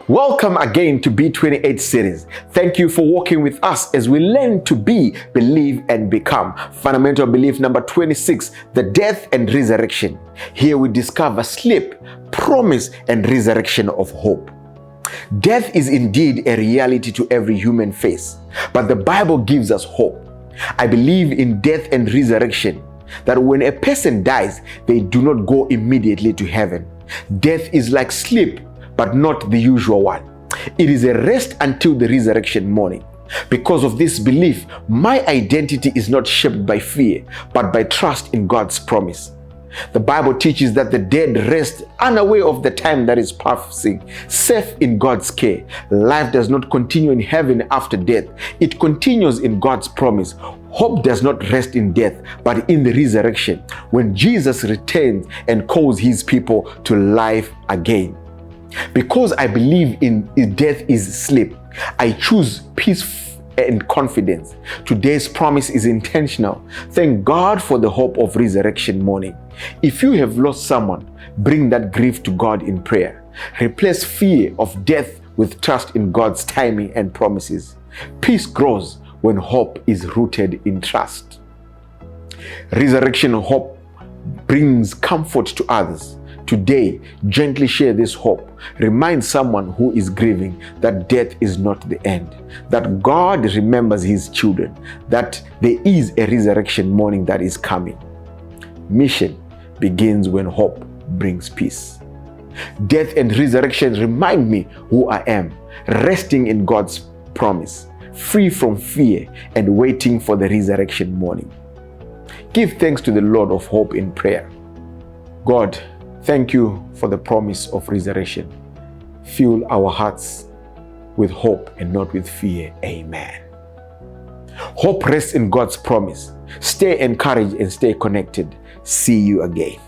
Welcome again to B28 series. Thank you for walking with us as we learn to be, believe, and become. Fundamental belief number 26, the death and resurrection. Here we discover sleep, promise, and resurrection of hope. Death is indeed a reality to every human face, but the Bible gives us hope. I believe in death and resurrection, that when a person dies, they do not go immediately to heaven. Death is like sleep, but not the usual one. It is a rest until the resurrection morning. Because of this belief, my identity is not shaped by fear, but by trust in God's promise. The Bible teaches that the dead rest unaware of the time that is passing, safe in God's care. Life does not continue in heaven after death. It continues in God's promise. Hope does not rest in death, but in the resurrection, when Jesus returns and calls his people to life again. Because I believe in death is sleep, I choose peace and confidence. Today's promise is intentional. Thank God for the hope of resurrection morning. If you have lost someone, bring that grief to God in prayer. Replace fear of death with trust in God's timing and promises. Peace grows when hope is rooted in trust. Resurrection hope brings comfort to others. Today, gently share this hope. Remind someone who is grieving that death is not the end, that God remembers his children, that there is a resurrection morning that is coming. Mission begins when hope brings peace. Death and resurrection remind me who I am, resting in God's promise, free from fear and waiting for the resurrection morning. Give thanks to the Lord of hope in prayer. God, thank you for the promise of resurrection. Fill our hearts with hope and not with fear. Amen. Hope rests in God's promise. Stay encouraged and stay connected. See you again.